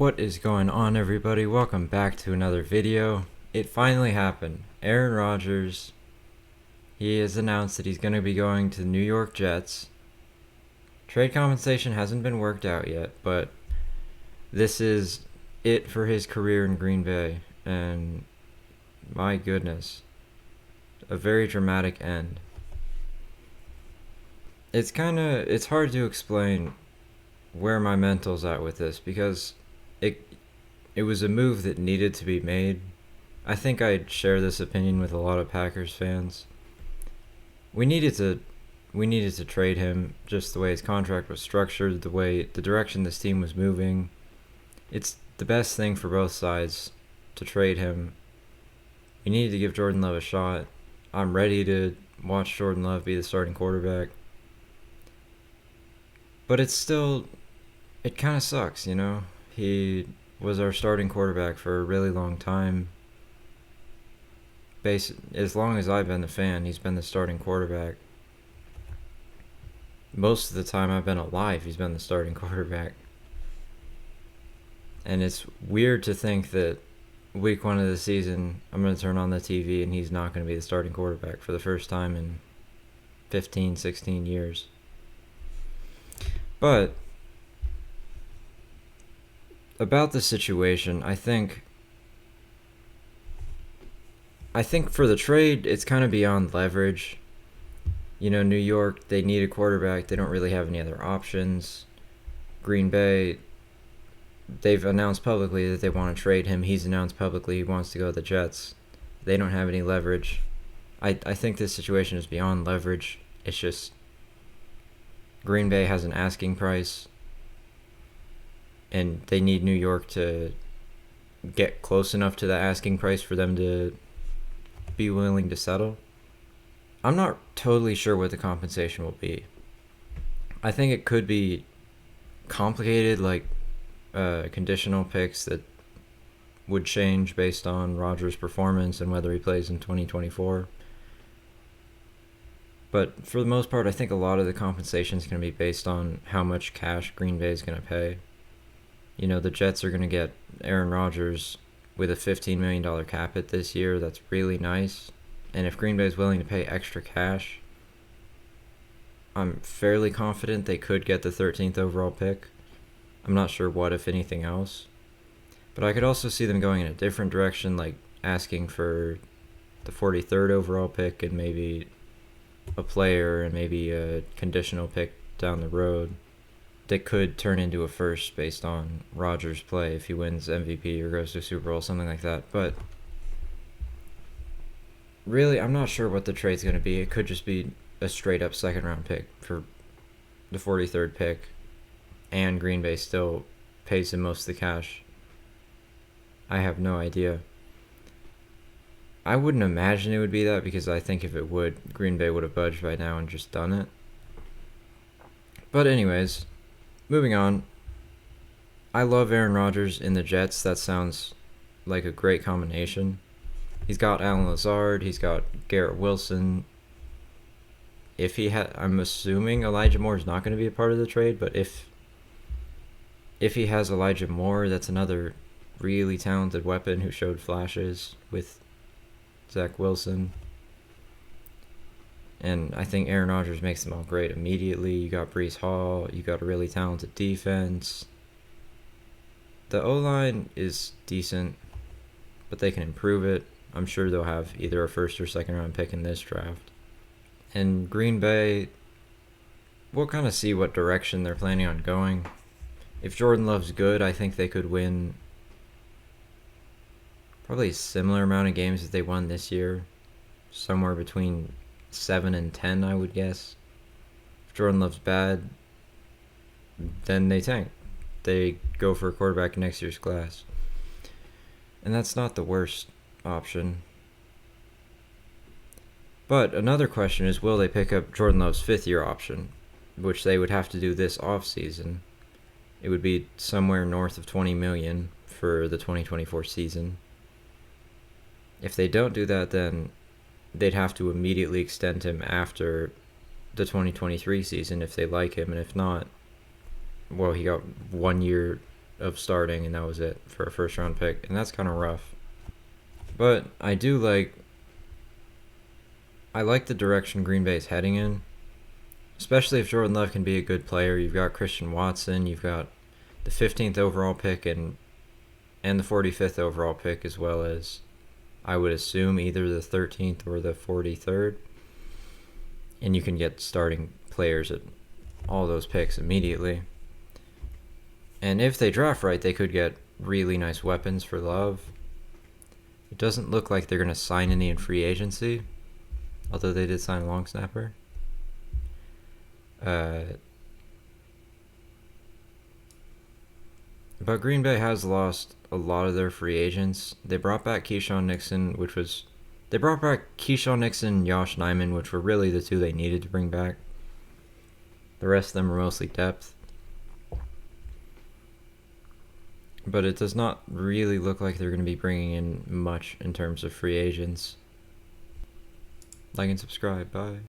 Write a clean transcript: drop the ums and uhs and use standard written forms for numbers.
What is going on, everybody? Welcome back to another video. It finally happened. Aaron Rodgers, he has announced that he's going to be going to the New York Jets. Trade compensation hasn't been worked out yet, but this is it for his career in Green Bay. And my goodness, a very dramatic end. It's hard to explain where my mental's at with this because it was a move that needed to be made. I think I'd share this opinion with a lot of Packers fans. We needed to trade him just the way his contract was structured, the direction this team was moving. It's the best thing for both sides to trade him. We needed to give Jordan Love a shot. I'm ready to watch Jordan Love be the starting quarterback. But it kind of sucks, you know? He was our starting quarterback for a really long time. As long as I've been a fan, he's been the starting quarterback. Most of the time I've been alive, he's been the starting quarterback. And it's weird to think that week 1 of the season, I'm going to turn on the TV and he's not going to be the starting quarterback for the first time in 15, 16 years. But about the situation, I think for the trade, it's kind of beyond leverage. You know, New York, they need a quarterback. They don't really have any other options. Green Bay, they've announced publicly that they want to trade him. He's announced publicly he wants to go to the Jets. They don't have any leverage. I think this situation is beyond leverage. It's just Green Bay has an asking price, and they need New York to get close enough to the asking price for them to be willing to settle. I'm not totally sure what the compensation will be. I think it could be complicated, like conditional picks that would change based on Rodgers' performance and whether he plays in 2024. But for the most part, I think a lot of the compensation is going to be based on how much cash Green Bay is going to pay. You know, the Jets are going to get Aaron Rodgers with a $15 million cap hit this year. That's really nice. And if Green Bay is willing to pay extra cash, I'm fairly confident they could get the 13th overall pick. I'm not sure what, if anything else. But I could also see them going in a different direction, like asking for the 43rd overall pick and maybe a player and maybe a conditional pick down the road that could turn into a first based on Rodgers' play if he wins MVP or goes to Super Bowl, something like that. But really, I'm not sure what the trade's going to be. It could just be a straight up second round pick for the 43rd pick, and Green Bay still pays him most of the cash. I have no idea. I wouldn't imagine it would be that, because I think if it would, Green Bay would have budged by now and just done it. But anyways, moving on. I love Aaron Rodgers in the Jets. That sounds like a great combination. He's got Alan Lazard. He's got Garrett Wilson. I'm assuming Elijah Moore is not going to be a part of the trade, but if he has Elijah Moore, that's another really talented weapon who showed flashes with Zach Wilson. And I think Aaron Rodgers makes them all great immediately. You got Breece Hall. You got a really talented defense. The O-line is decent, but they can improve it. I'm sure they'll have either a first or second round pick in this draft. And Green Bay, we'll kind of see what direction they're planning on going. If Jordan Love's good, I think they could win probably a similar amount of games that they won this year. Somewhere between 7 and 10, I would guess. If Jordan Love's bad, then they tank. They go for a quarterback in next year's class. And that's not the worst option. But another question is, will they pick up Jordan Love's 5th-year option, which they would have to do this offseason? It would be somewhere north of $20 million for the 2024 season. If they don't do that, then they'd have to immediately extend him after the 2023 season if they like him, and if not, well, he got 1 year of starting, and that was it for a first round pick, and that's kind of rough. But I like the direction Green Bay is heading in, especially if Jordan Love can be a good player. You've got Christian Watson, you've got the 15th overall pick and the 45th overall pick, as well as, I would assume, either the 13th or the 43rd. And you can get starting players at all those picks immediately. And if they draft right, they could get really nice weapons for Love. It doesn't look like they're going to sign any in free agency, although they did sign a long snapper. But Green Bay has lost a lot of their free agents. They brought back Keyshawn Nixon, and Josh Nijman, which were really the two they needed to bring back. The rest of them were mostly depth. But it does not really look like they're going to be bringing in much in terms of free agents. Like and subscribe. Bye.